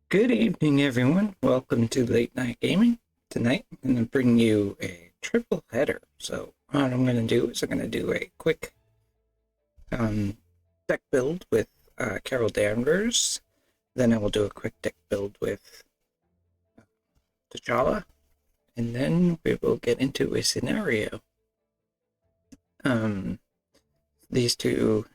Good evening, everyone. Welcome to Late Night Gaming. Tonight, I'm going to bring you a triple header. So, what I'm going to do is I'm going to do a quick deck build with Carol Danvers. Then I will do a quick deck build with T'Challa. And then we will get into a scenario. These two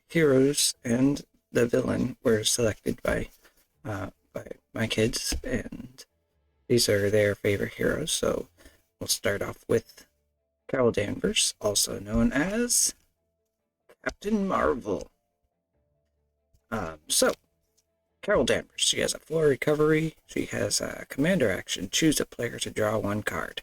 heroes and the villain were selected by my kids, and these are their favorite heroes. So we'll start off with Carol Danvers, also known as Captain Marvel. So Carol Danvers, she has a 4 recovery. She has a commander action, choose a player to draw 1 card.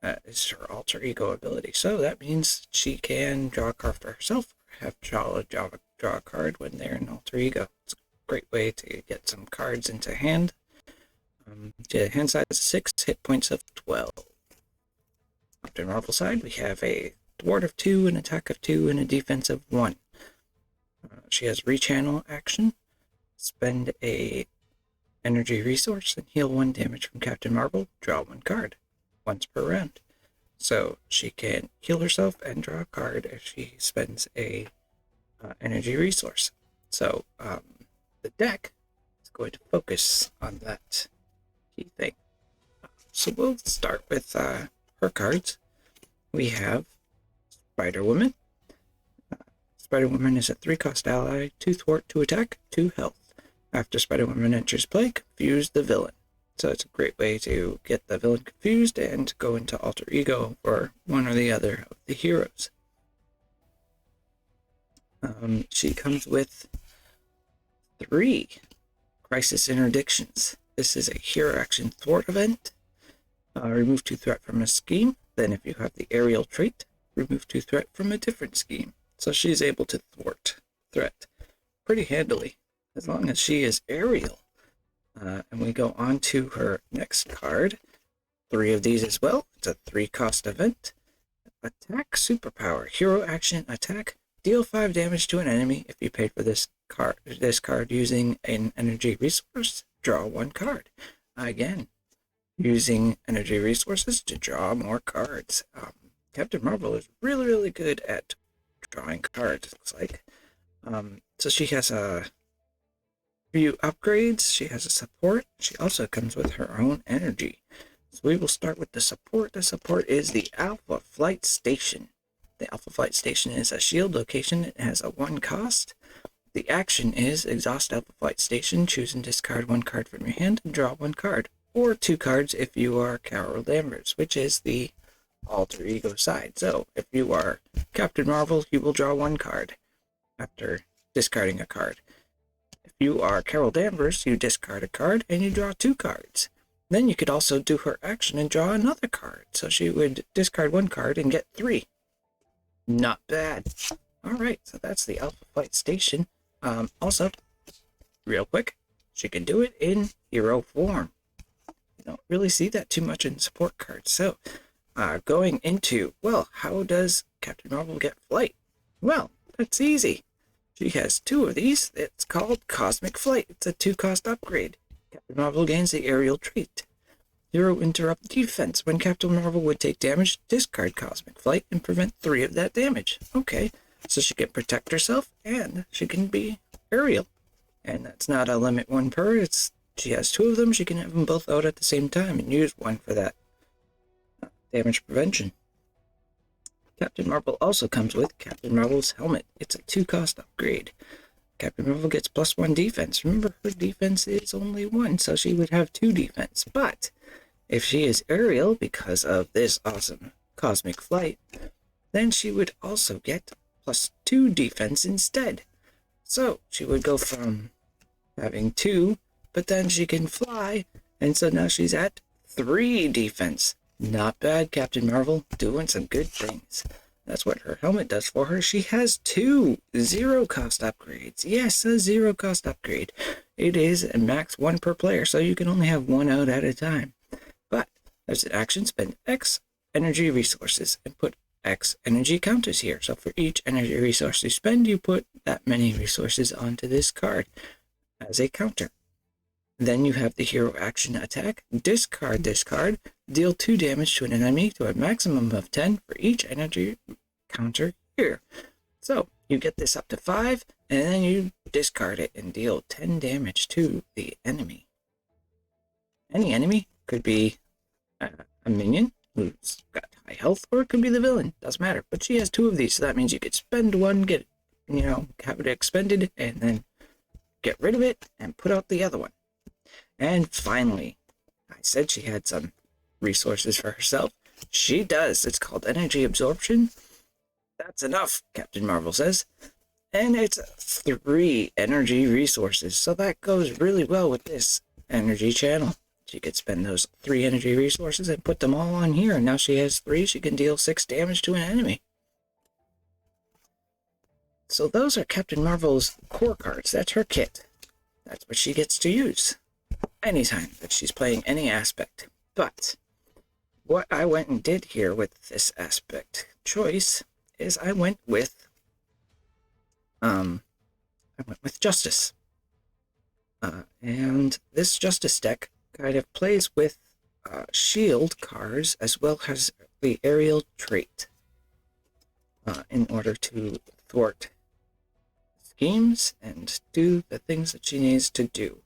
That is her alter ego ability. So that means she can draw a card for herself, or have T'Challa draw a card when they're in alter ego. It's a great way to get some cards into hand. Hand size is 6, hit points of 12. Captain Marvel side, we have a thwart of 2, an attack of 2, and a defense of 1. She has rechannel action. Spend a energy resource and heal 1 damage from Captain Marvel. Draw 1 card once per round. So she can heal herself and draw a card if she spends a energy resource. So the deck is going to focus on that key thing. So we'll start with her cards. We have Spider-Woman. Spider-Woman is a 3-cost ally, 2 thwart, 2 attack, 2 health. After Spider-Woman enters play, confuse the villain. So it's a great way to get the villain confused and go into alter ego for one or the other of the heroes. She comes with 3 crisis interdictions. This is a hero action thwart event. Remove 2 threat from a scheme. Then if you have the aerial trait, remove 2 threat from a different scheme. So she's able to thwart threat pretty handily, as long as she is aerial. And we go on to her next card. 3 of these as well. It's a 3-cost event. Attack superpower. Hero action attack. Deal 5 damage to an enemy if you paid for this card using an energy resource. Draw 1 card. Again, using energy resources to draw more cards. Captain Marvel is really, really good at drawing cards, it looks like. So she has a few upgrades. She has a support. She also comes with her own energy. So we will start with the support. The support is the Alpha Flight Station. The Alpha Flight Station is a shield location. It has a 1 cost. The action is exhaust Alpha Flight Station. Choose and discard 1 card from your hand and draw 1 card. Or 2 cards if you are Carol Danvers, which is the alter ego side. So if you are Captain Marvel, you will draw 1 card after discarding a card. If you are Carol Danvers, you discard a card and you draw 2 cards. Then you could also do her action and draw another card. So she would discard 1 card and get 3. Not bad. Alright, so that's the Alpha Flight Station. Also, real quick, she can do it in hero form. You don't really see that too much in support cards. So, going into, well, how does Captain Marvel get flight? Well, that's easy. She has 2 of these. It's called Cosmic Flight. It's a 2-cost upgrade. Captain Marvel gains the aerial trait. Hero interrupt defense. When Captain Marvel would take damage, discard Cosmic Flight and prevent 3 of that damage. Okay, so she can protect herself and she can be aerial. And that's not a limit 1 per. She has 2 of them. She can have them both out at the same time and use 1 for that damage prevention. Captain Marvel also comes with Captain Marvel's helmet. It's a 2-cost upgrade. Captain Marvel gets +1 defense. Remember, her defense is only 1, so she would have 2 defense. But if she is aerial because of this awesome Cosmic Flight, then she would also get +2 defense instead. So she would go from having 2, but then she can fly, and so now she's at 3 defense. Not bad, Captain Marvel, doing some good things. That's what her helmet does for her. She has 2 0-cost upgrades. Yes, a 0-cost upgrade. It is a max 1 per player, so you can only have 1 out at a time. But there's an action, spend X energy resources and put X energy counters here. So for each energy resource you spend, you put that many resources onto this card as a counter. Then you have the hero action attack. Discard this card. Deal 2 damage to an enemy to a maximum of 10 for each energy counter here. So you get this up to 5, and then you discard it and deal 10 damage to the enemy. Any enemy could be a minion who's got high health, or it could be the villain. Doesn't matter. But she has 2 of these, so that means you could spend one, get, have it expended, and then get rid of it and put out the other one. And finally, I said she had some resources for herself. She does. It's called energy absorption. That's enough, Captain Marvel says. And it's 3 energy resources, so that goes really well with this energy channel. She could spend those 3 energy resources and put them all on here, and now she has 3. She can deal 6 damage to an enemy. So those are Captain Marvel's core cards. That's her kit. That's what she gets to use anytime that she's playing any aspect. But what I went and did here with this aspect choice is I went with Justice. And this Justice deck kind of plays with shield cards as well as the aerial trait in order to thwart schemes and do the things that she needs to do.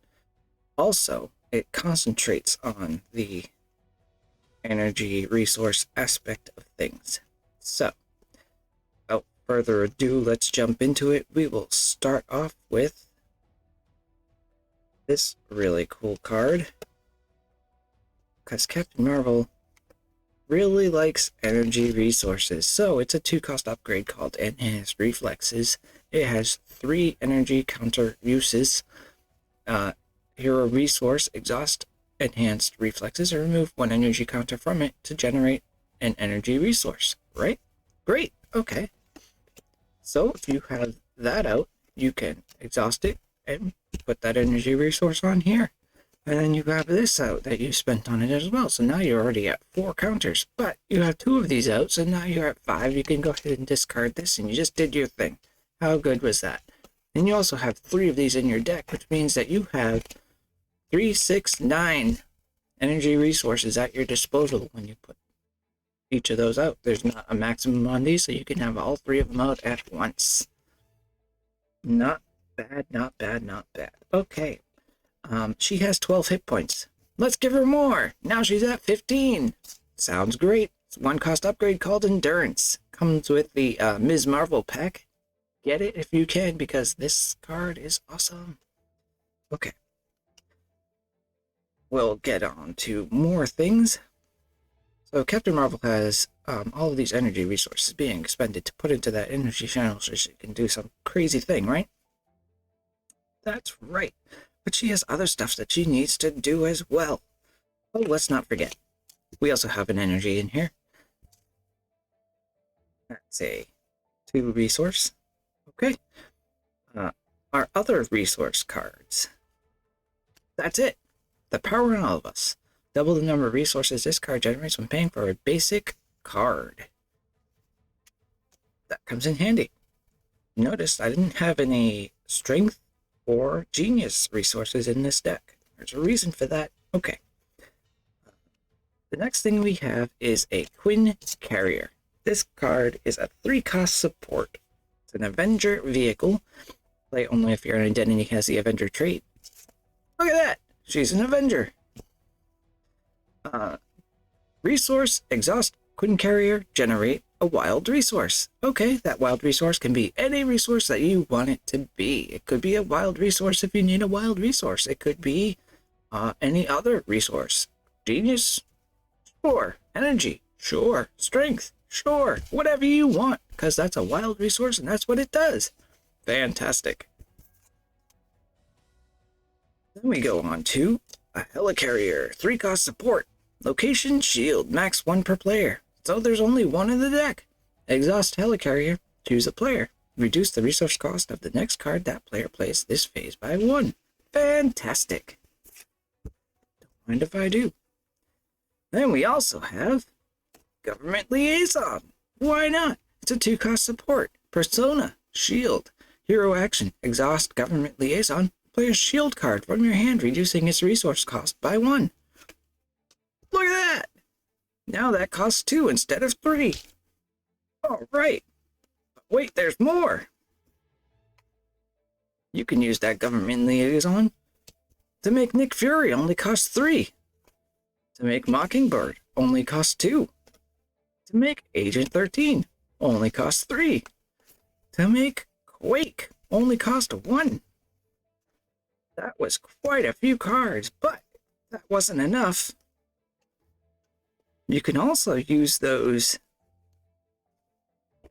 Also, it concentrates on the energy resource aspect of things. So, without further ado, let's jump into it. We will start off with this really cool card, because Captain Marvel really likes energy resources. So it's a 2-cost upgrade called Enhanced Reflexes. It has 3 energy counter uses. Hero resource, exhaust enhanced reflexes, or remove 1 energy counter from it to generate an energy resource, right? Great, okay. So if you have that out, you can exhaust it and put that energy resource on here. And then you have this out that you spent on it as well. So now you're already at 4 counters, but you have 2 of these out, so now you're at 5. You can go ahead and discard this, and you just did your thing. How good was that? And you also have 3 of these in your deck, which means that you have 3, 6, 9 energy resources at your disposal when you put each of those out. There's not a maximum on these, so you can have all 3 of them out at once. Not bad, not bad, not bad. Okay. She has 12 hit points. Let's give her more. Now she's at 15. Sounds great. It's a 1-cost upgrade called Endurance. Comes with the Ms. Marvel pack. Get it if you can, because this card is awesome. Okay. We'll get on to more things. So Captain Marvel has all of these energy resources being expended to put into that energy channel so she can do some crazy thing, right? That's right. But she has other stuff that she needs to do as well. Oh, let's not forget. We also have an energy in here. That's a 2 resource. Okay. Our other resource cards. That's it. The power in all of us. Double the number of resources this card generates when paying for a basic card. That comes in handy. Notice I didn't have any strength or genius resources in this deck. There's a reason for that. Okay. The next thing we have is a Quinn Carrier. This card is a 3-cost support. It's an Avenger vehicle. Play only if your identity has the Avenger trait. Look at that! She's an Avenger. Resource, exhaust, Quinn Carrier, generate a wild resource. Okay, that wild resource can be any resource that you want it to be. It could be a wild resource if you need a wild resource. It could be any other resource. Genius? Sure. Energy? Sure. Strength? Sure. Whatever you want, because that's a wild resource and that's what it does. Fantastic. Then we go on to a Helicarrier, 3-cost support. Location, shield, max 1 per player. So there's only 1 in the deck. Exhaust Helicarrier, choose a player. Reduce the resource cost of the next card that player plays this phase by 1. Fantastic. Don't mind if I do. Then we also have Government Liaison. Why not? It's a 2-cost support. Persona, Shield, Hero Action, Exhaust Government Liaison. Play a shield card from your hand, reducing its resource cost by 1. Look at that! Now that costs 2 instead of 3. All right. But wait, there's more. You can use that Government Liaison to make Nick Fury, only costs 3. To make Mockingbird, only costs 2. To make Agent 13, only costs 3. To make Quake, only costs 1. That was quite a few cards, but that wasn't enough. You can also use those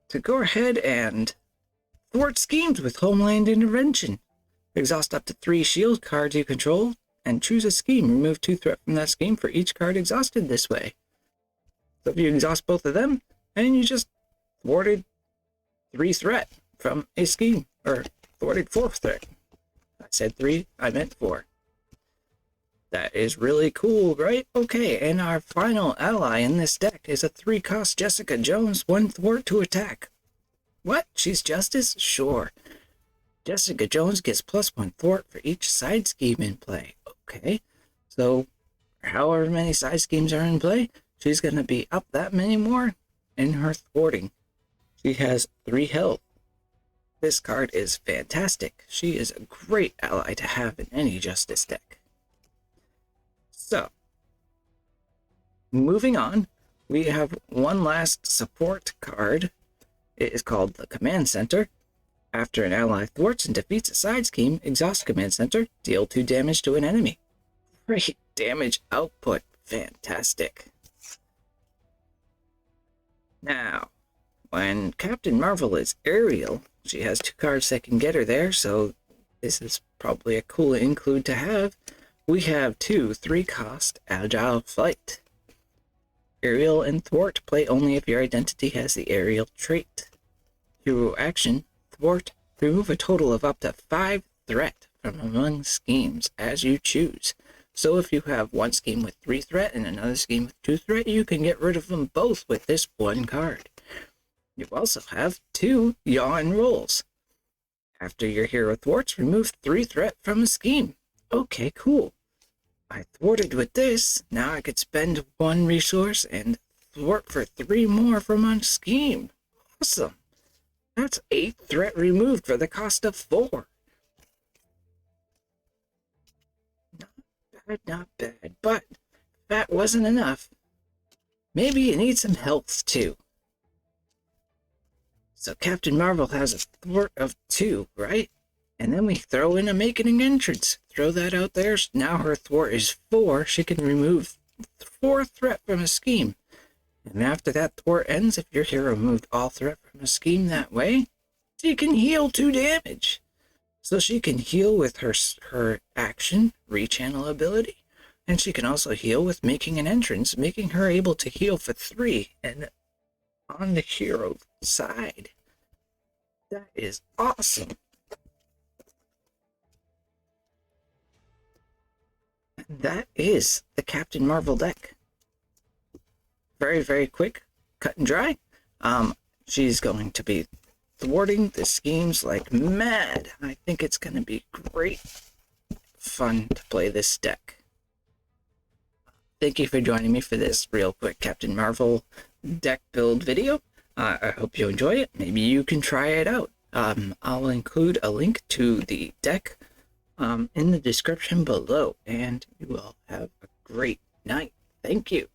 to go ahead and thwart schemes with Homeland Intervention. Exhaust up to 3 shield cards you control and choose a scheme. Remove 2 threat from that scheme for each card exhausted this way. So if you exhaust both of them, and you just thwarted 3 threat from a scheme, or thwarted 4 threat. I said 3, I meant 4. That is really cool, right? Okay, and our final ally in this deck is a 3-cost Jessica Jones, 1 thwart to attack. What? She's Justice? Sure. Jessica Jones gets +1 thwart for each side scheme in play. Okay, so however many side schemes are in play, she's going to be up that many more in her thwarting. She has 3 health. This card is fantastic. She is a great ally to have in any Justice deck. So, moving on, we have one last support card. It is called the Command Center. After an ally thwarts and defeats a side scheme, exhaust Command Center, deal 2 damage to an enemy. Great damage output. Fantastic. Now, when Captain Marvel is aerial, she has 2 cards that can get her there, so this is probably a cool include to have. We have 2 3-cost Agile Flight. Aerial and Thwart play only if your identity has the aerial trait. Hero Action, Thwart, remove a total of up to 5 threat from among schemes as you choose. So if you have one scheme with 3 threat and another scheme with 2 threat, you can get rid of them both with this one card. You also have 2 yaw and rolls. After your hero thwarts, remove 3 threat from a scheme. Okay, cool. I thwarted with this. Now I could spend 1 resource and thwart for 3 more from a scheme. Awesome. That's 8 threat removed for the cost of 4. Not bad, but that wasn't enough. Maybe you need some health too. So Captain Marvel has a thwart of 2, right? And then we throw in a making an entrance. Throw that out there. Now her thwart is 4. She can remove 4 threat from a scheme. And after that thwart ends, if your hero removed all threat from a scheme that way, she can heal 2 damage. So she can heal with her action, rechannel ability, and she can also heal with making an entrance, making her able to heal for 3 and on the hero side. That is awesome. And that is the Captain Marvel deck. Very, very quick, cut and dry. She's going to be thwarting the schemes like mad. I think it's going to be great fun to play this deck. Thank you for joining me for this real quick Captain Marvel deck build video. I hope you enjoy it. Maybe you can try it out. I'll include a link to the deck in the description below, and you all have a great night. Thank you.